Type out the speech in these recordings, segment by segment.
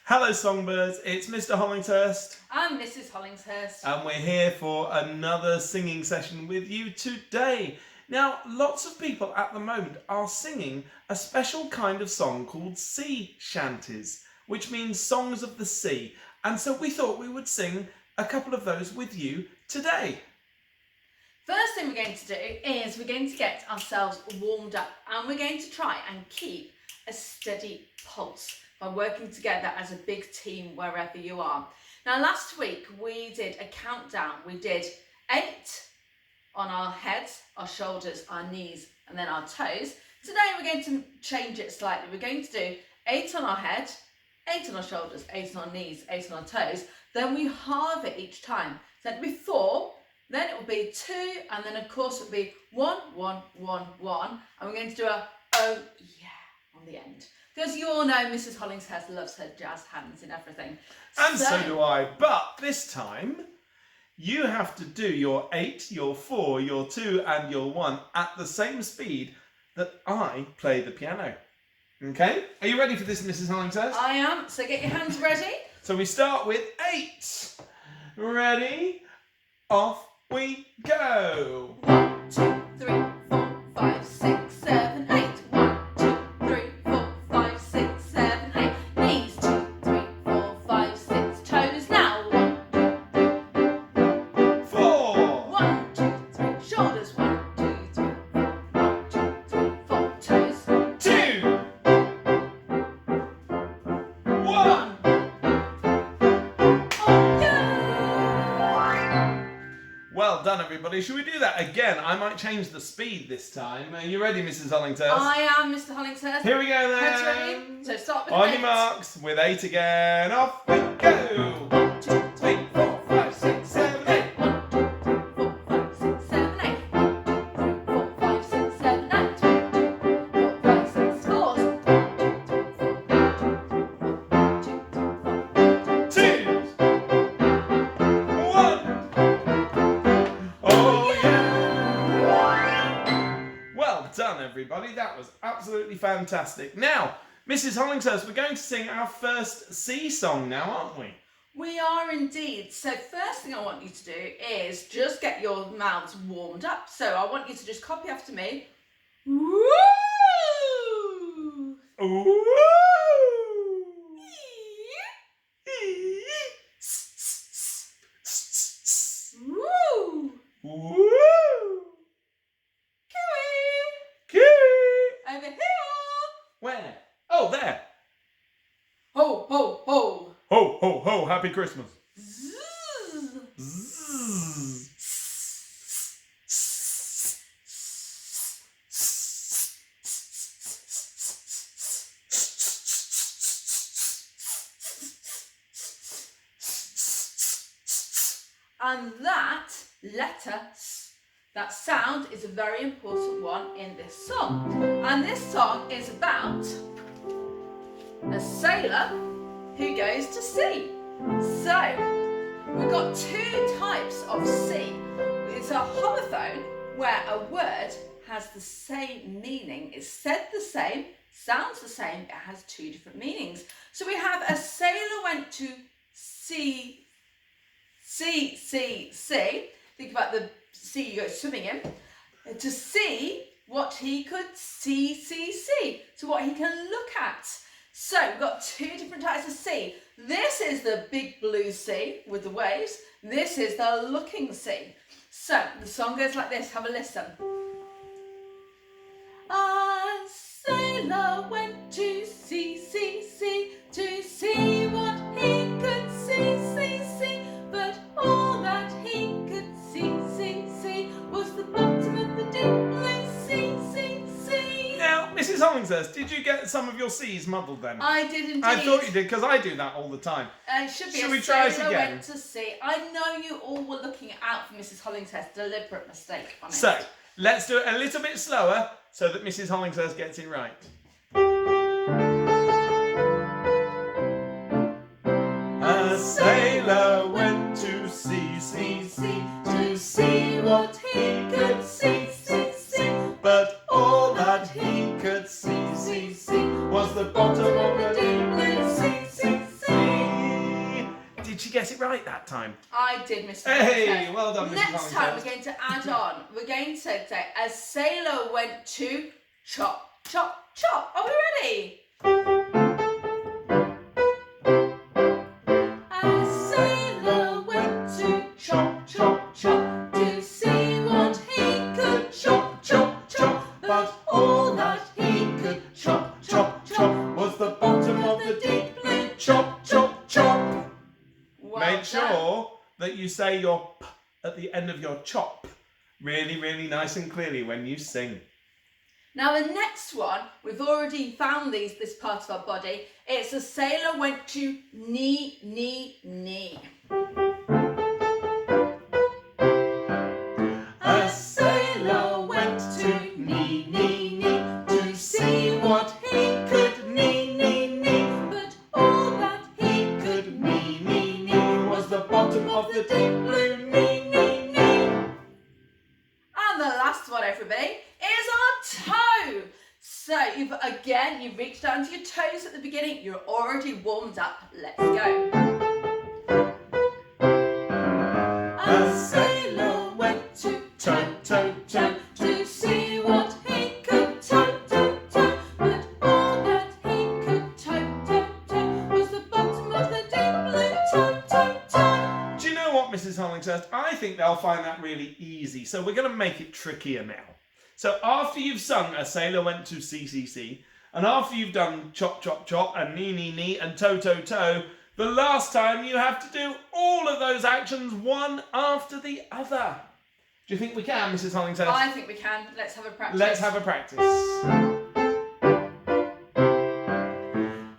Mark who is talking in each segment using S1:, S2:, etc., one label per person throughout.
S1: Hello Songbirds, it's Mr. Hollingsworth
S2: I'm Mrs. Hollingsworth.
S1: and we're here for another singing session with you today. Now, lots of people at the moment are singing a special kind of song called sea shanties, which means songs of the sea. And so we thought we would sing a couple of those with you today.
S2: First thing we're going to do is we're going to get ourselves warmed up and we're going to try and keep a steady pulse by working together as a big team wherever you are. Now last week we did a countdown. We did 8 on our heads, our shoulders, our knees and then our toes. Today we're going to change it slightly. We're going to do 8 on our head, 8 on our shoulders, 8 on our knees, 8 on our toes. Then we halve it each time. So it'll be 4, then it will be 2, and then of course it'll be 1, 1, 1, 1. And we're going to do a oh yeah on the end. Because you all know Mrs. Hollingsworth loves her jazz hands and everything.
S1: And so do I, but this time you have to do your 8, your 4, your 2 and your 1 at the same speed that I play the piano. Okay? Are you ready for this, Mrs. Hollingsworth?
S2: I am, so get your hands ready.
S1: So we start with 8. Ready? Off we go.
S2: 1, 2, 3, 4, 5, 6, 7, 8. 1, 2, 3, 4, 5, 6, 7, 8. Knees 2, 3, 4, 5, 6. Toes now. 1, 2,
S1: 4.
S2: 1, 2, 3. Shoulders 1, 2, 3, 1, 2, 3, 4. Toes
S1: 2. 1.
S2: 1. Oh yeah!
S1: Well done, everybody. Should we do that again? I might change the speed this time. Are you ready, Mrs. Hollingsworth?
S2: I am Mr. Hollingsworth.
S1: Here we go then.
S2: Heads ready? So start with
S1: On
S2: 8.
S1: your marks, with 8 again. Off we go.
S2: 1, 2, 3, 4, 5, 6, 7, 8. 1, 2, 3, 4, 5, 6, 7, 8. 1, 2, 3, 4, 5, 6, 7, 8. 1, 2, 3, 4, 5, 6, scores. 1, 2, 3, 4,
S1: 2. 1. Oh yeah! Well done, everybody. That was absolutely fantastic. Now, Mrs. Hollingsworth, we're going to sing our first sea song now, aren't we?
S2: We are indeed. So first thing I want you to do is just get your mouths warmed up. So I want you to just copy after me. Woo!
S1: Ooh!
S2: Woo!
S1: Woo!
S2: Kiwi!
S1: Kiwi!
S2: Over here!
S1: Where? Oh, there.
S2: Ho, ho, ho!
S1: Ho, ho, ho, happy Christmas.
S2: Zzz.
S1: Zzz.
S2: And that letter, that sound is a very important one in this song. And this song is about a sailor who goes to sea. So, we've got 2 types of sea. It's a homophone where a word has the same meaning. It's said the same, sounds the same, it has 2 different meanings. So we have a sailor went to sea. Think about the sea you go swimming in. To see what he could see. So what he can look at. So we've got 2 different types of sea. This is the big blue sea with the waves. This is the looking sea. So the song goes like this. Have a listen. A sailor went to sea, to see what he could see. But all that he could see was the bottom of the deep blue sea.
S1: Now, Mrs. Hollingsworth, did you get some of your C's muddled then?
S2: I did indeed.
S1: I thought you did, because I do that all the time.
S2: It should be
S1: Should
S2: a
S1: we try it
S2: sailor
S1: again?
S2: went to sea. I know you all were looking out for Mrs. Hollingsworth's deliberate mistake on it.
S1: So, let's do it a little bit slower so that Mrs. Hollingsworth gets it right. A sailor went to sea, to see what he could see. But all that he could see was the bottom of the deep blue sea. right that time.
S2: I did, Mr.
S1: Hey,
S2: Hollingsworth.
S1: well done, Mrs.
S2: Next time
S1: Hollingsworth.
S2: we're going to add on. We're going to say, a sailor went to chop, chop, chop. Are we ready? A sailor went to chop, chop, chop to see what he could chop, chop, chop. But all that he could chop, chop, chop
S1: was the bottom of the deep blue chop, chop, chop.
S2: Well
S1: Make
S2: done.
S1: sure that you say your p at the end of your chop really, really nice and clearly when you sing.
S2: Now the next one, we've already found this part of our body. It's a sailor went to knee, knee, knee. A sailor went to knee, knee, knee to see what he could knee, knee, knee. But all that he could knee, knee, knee was the bottom of the deep blue knee, knee, knee. And the last one, everybody, is our toe. So you've reached down to your toes at the beginning. You're already warmed up. Let's go. A sailor went to toe, toe, toe to see what he could toe, toe, toe. But all that he could toe, toe, toe was the bottom of the deep blue toe, toe, toe.
S1: Do you know what, Mrs. Hollingsworth? I think they'll find that really easy, so we're going to make it trickier now. So after you've sung A Sailor Went to CCC, and after you've done chop, chop, chop, and knee, knee, knee, and toe, toe, toe, the last time you have to do all of those actions one after the other. Do you think we can, Mrs. Hollingsworth?
S2: I think we can. Let's have a practice.
S1: Let's have a practice.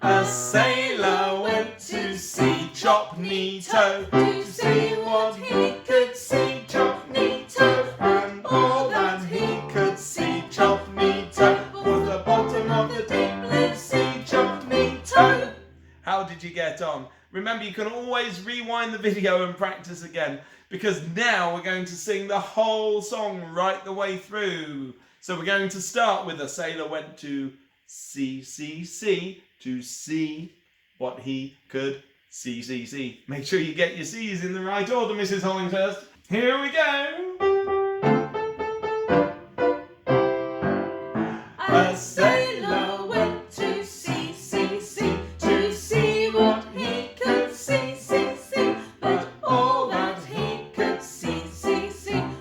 S1: A sailor went to sea, chop, knee, toe, to see what he could see, chop, knee, toe, and all that he could see, chop, knee, toe, was the bottom of the deep blue sea, chop, knee, toe. How did you get on? Remember, you can always rewind the video and practice again, because now we're going to sing the whole song right the way through. So we're going to start with A Sailor Went to CCC to see what he could see. Make sure you get your C's in the right order, Mrs. Hollingsworth. Here we go.
S2: A sailor went to CCC to see what he could see. But all that he could see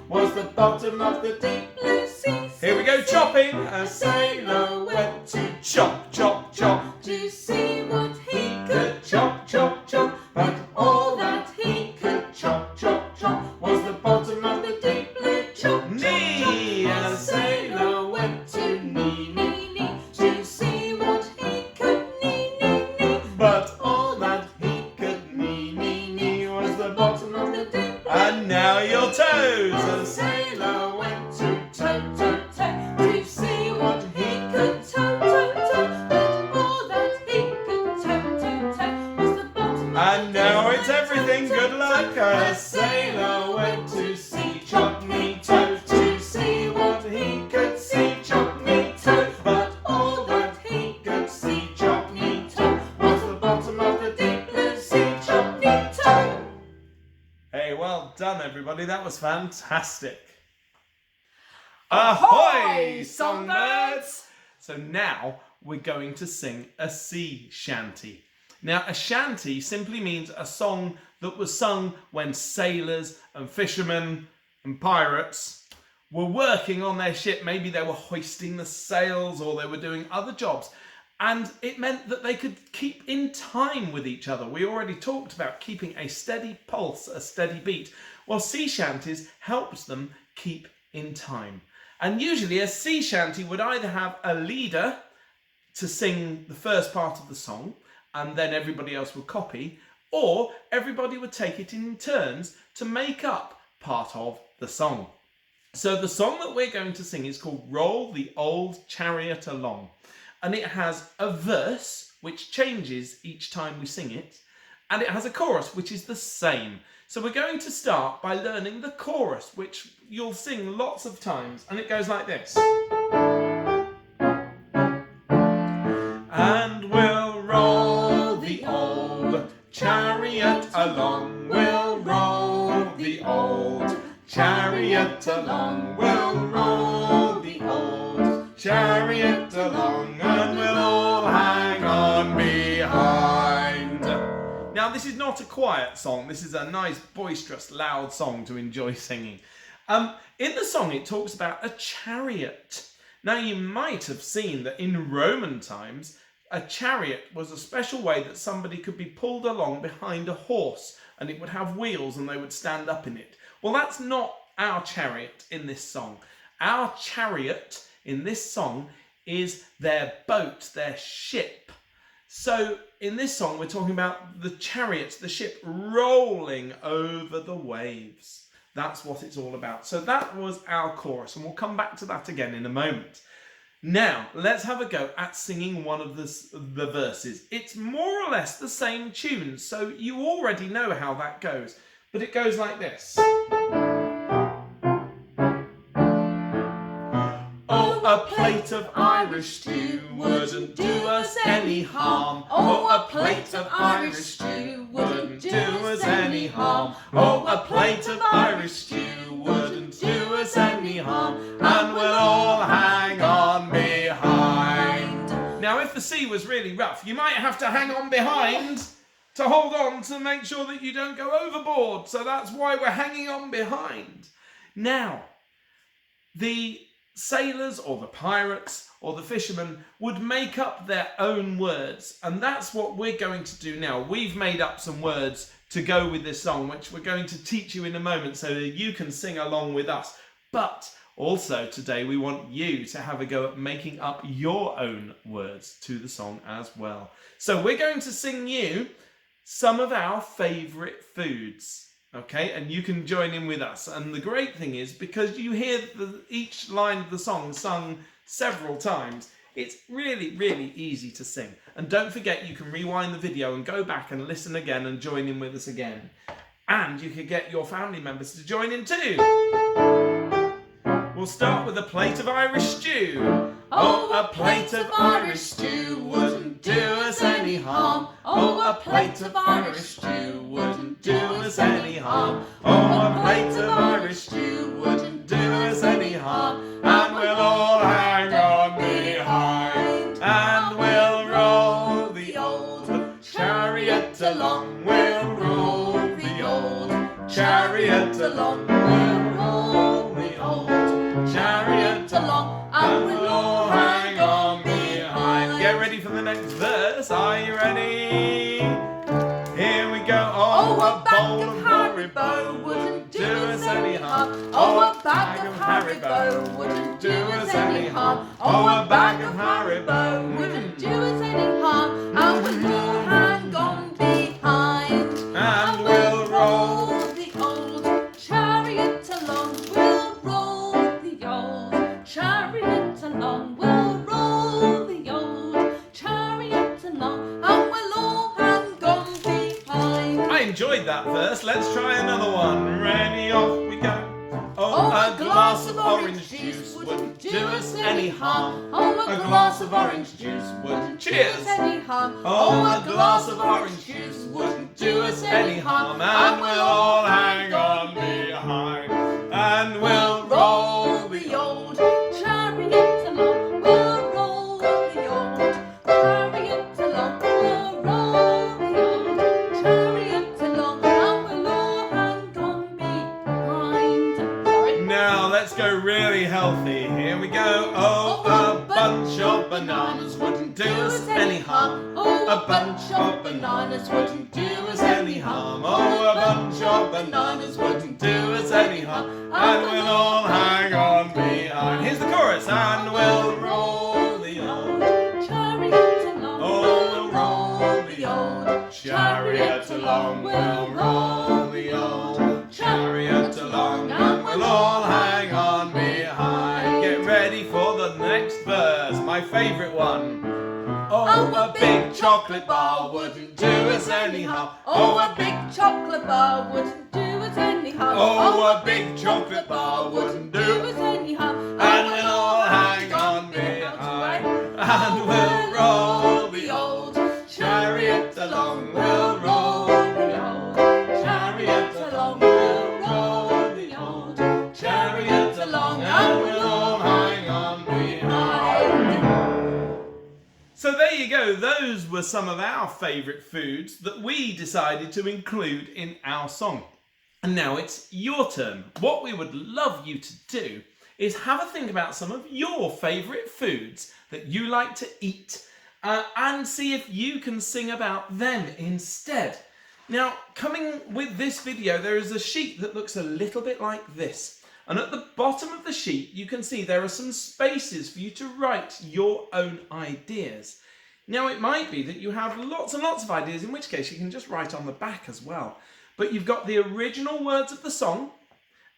S1: Was the bottom of the deep.
S2: blue sea.
S1: Here we go, chopping. A sailor went to chop, chop, chop
S2: To see what he could
S1: chop, chop, chop. But all that
S2: he could
S1: chop, chop, chop was the bottom of the deep blue
S2: chop.
S1: knee. A sailor went to knee,
S2: knee, knee to see what he could knee, knee, knee.
S1: but all that he could knee was the bottom of the deep. And now your toes. A sailor went to toe, toe, toe
S2: To see what he could toe, toe, toe. But all that he could toe, toe, toe was the bottom of
S1: and now it's everything. Good luck. A sailor went to sea, chop, knee, toe, to see what he could see, chop, knee, toe. But all that he could see, chop, knee, toe, was the bottom of the deep blue sea, chop, knee, toe. Hey, well done, everybody. That was fantastic. Ahoy, songbirds! So now we're going to sing a sea shanty. Now, a shanty simply means a song that was sung when sailors and fishermen and pirates were working on their ship. Maybe they were hoisting the sails or they were doing other jobs. And it meant that they could keep in time with each other. We already talked about keeping a steady pulse, a steady beat. Well, sea shanties helped them keep in time. And usually a sea shanty would either have a leader to sing the first part of the song, and then everybody else would copy, or everybody would take it in turns to make up part of the song. So the song that we're going to sing is called Roll the Old Chariot Along, and it has a verse which changes each time we sing it, and it has a chorus which is the same. So we're going to start by learning the chorus, which you'll sing lots of times, and it goes like this. And we'll roll the old chariot along, we'll chariot along, and we'll all hang on behind. Now, this is not a quiet song. This is a nice, boisterous, loud song to enjoy singing. In the song, it talks about a chariot. Now, you might have seen that in Roman times, a chariot was a special way that somebody could be pulled along behind a horse, and it would have wheels and they would stand up in it. Well, that's not our chariot in this song. Our chariot in this song is their boat, their ship. So in this song, we're talking about the chariot, the ship rolling over the waves. That's what it's all about. So that was our chorus, and we'll come back to that again in a moment. Now, let's have a go at singing one of the verses. It's more or less the same tune, so you already know how that goes. But it goes like this. Oh, a plate of Irish stew wouldn't do us any harm. Oh, a plate of Irish stew wouldn't do us any harm. Oh, a plate of Irish stew wouldn't do us any harm. And we'll all hang on behind. Now, if the sea was really rough, you might have to hang on behind to hold on to make sure that you don't go overboard. So that's why we're hanging on behind. Now, the sailors or the pirates or the fishermen would make up their own words, and that's what we're going to do now. We've made up some words to go with this song, which we're going to teach you in a moment so that you can sing along with us. But also today we want you to have a go at making up your own words to the song as well. So we're going to sing you some of our favourite foods. Okay, and you can join in with us. And the great thing is, because you hear each line of the song sung several times, it's really, really easy to sing. And don't forget, you can rewind the video and go back and listen again and join in with us again. And you can get your family members to join in too. We'll start with a plate of Irish stew. Oh, a plate of Irish stew wouldn't do us any harm. Oh, a plate of Irish stew wouldn't do us any harm. Oh, a plate of Irish stew wouldn't do us any harm. And we'll all hang on behind. And we'll roll the old chariot along. We'll roll the old chariot along. We'll roll the old chariot along. And we'll all hang on behind. Get ready for the next verse. Are you ready? Here we go. Oh, a bowl of Haribo wouldn't do us any harm. Oh, a bag of Haribo wouldn't do us any harm. Oh, a bag of Haribo wouldn't do us any harm. And we'll all hang on behind. And we'll roll the old chariot along. We'll roll the old chariot along. We'll roll the old chariot along. And we'll all hang on behind. I enjoyed that verse. Let's try another one. Ready, off we go. Oh, a glass of orange juice wouldn't do us any harm. Oh, a glass of orange juice wouldn't do us any harm. Oh, a glass of orange juice wouldn't do us any harm. And we'll all hang on behind. And we'll roll the old chariot along. We'll roll the old chariot along. We'll roll the old chariot along. And we'll all hang on behind. Sorry. Now let's go really healthy. Here we go. Oh, a bunch of bananas wouldn't do us any harm. Oh, a bunch of bananas wouldn't do us any harm. Oh, a bunch of bananas wouldn't do us any harm. And we'll all hang on behind. Here's the chorus. And we'll roll the old chariot along. Oh, we'll roll the old chariot along. We'll roll the old chariot along. And we'll all hang on behind. Get ready for the next verse, my favourite one. Oh, a big chocolate bar wouldn't do us any harm. Oh, a big chocolate bar wouldn't do us any harm. Oh, a big chocolate bar wouldn't do us any harm. And we'll all hang on behind. And we'll roll the old chariot along. We'll roll the old chariot along. We'll roll the old chariot along. And we'll all hang on behind. So there you go, those were some of our favourite foods that we decided to include in our song. And now it's your turn. What we would love you to do is have a think about some of your favourite foods that you like to eat and see if you can sing about them instead. Now, coming with this video, there is a sheet that looks a little bit like this. And at the bottom of the sheet, you can see there are some spaces for you to write your own ideas. Now, it might be that you have lots and lots of ideas, in which case you can just write on the back as well. But you've got the original words of the song,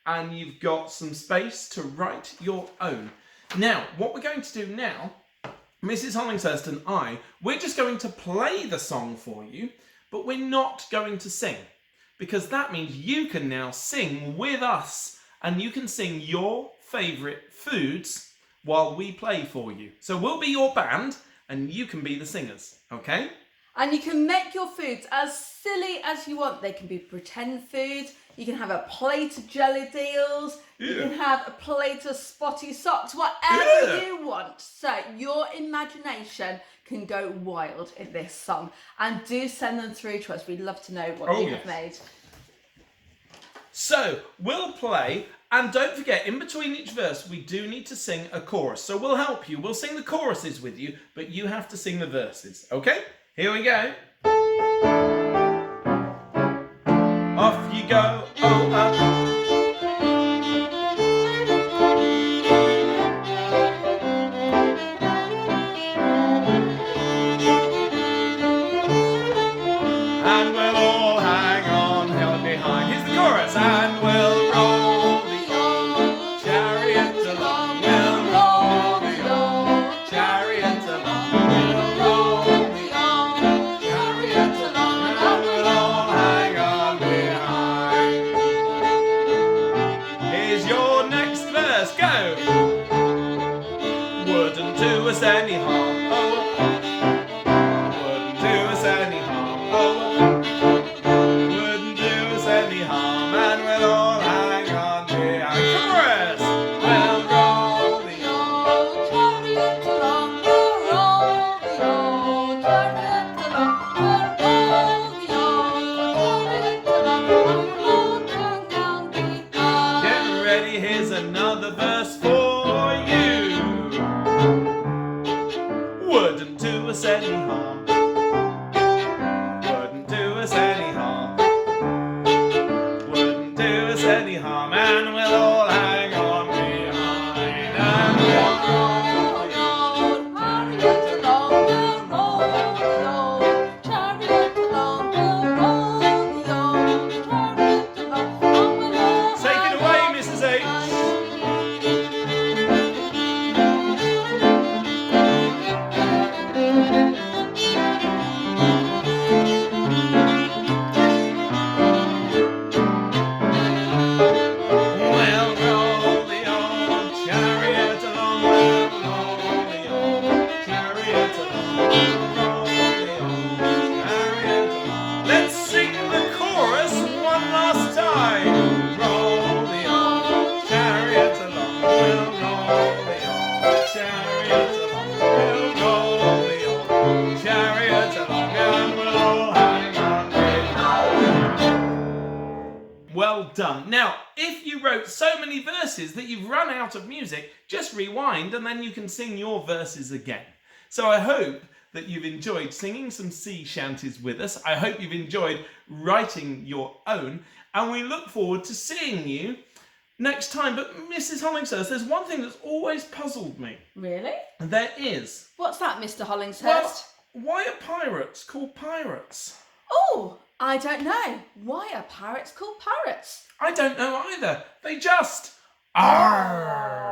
S1: and you've got some space to write your own. Now, what we're going to do now, Mrs. Hollingsworth and I, we're just going to play the song for you, but we're not going to sing, because that means you can now sing with us. And you can sing your favourite foods while we play for you. So we'll be your band and you can be the singers, okay?
S2: And you can make your foods as silly as you want. They can be pretend foods. You can have a plate of jelly deals. You can have a plate of spotty socks, whatever you want. So your imagination can go wild in this song. And do send them through to us. We'd love to know what you have made.
S1: So, we'll play, and don't forget, in between each verse, we do need to sing a chorus. So we'll help you. We'll sing the choruses with you, but you have to sing the verses, okay? Here we go. Off you go, oh, up. And we'll all hang on, held behind. Here's the chorus. And we'll roll the old chariot along. We'll roll the old chariot along. We'll roll the old chariot along. And we'll all hang on behind. Here's your next verse. Go! Wouldn't do us any harm. Oh. Wouldn't do us any harm. Oh. Here's another verse for you. Wouldn't do us any harm. Wouldn't do us any harm. Wouldn't do us any harm. And we'll all hang on behind. And we'll roll the old chariot along. We'll roll the old chariot along. We'll roll the old chariot along. And we'll all take it away, Mrs. H. Well done. Now, if you wrote so many verses that you've run out of music, just rewind and then you can sing your verses again. So I hope that you've enjoyed singing some sea shanties with us. I hope you've enjoyed writing your own, and we look forward to seeing you next time. But Mrs. Hollingsworth, there's one thing that's always puzzled me.
S2: Really?
S1: There is.
S2: What's that, Mr. Hollingsworth?
S1: Well, why are pirates called pirates?
S2: Oh, I don't know. Why are parrots called parrots?
S1: I don't know either. They just are.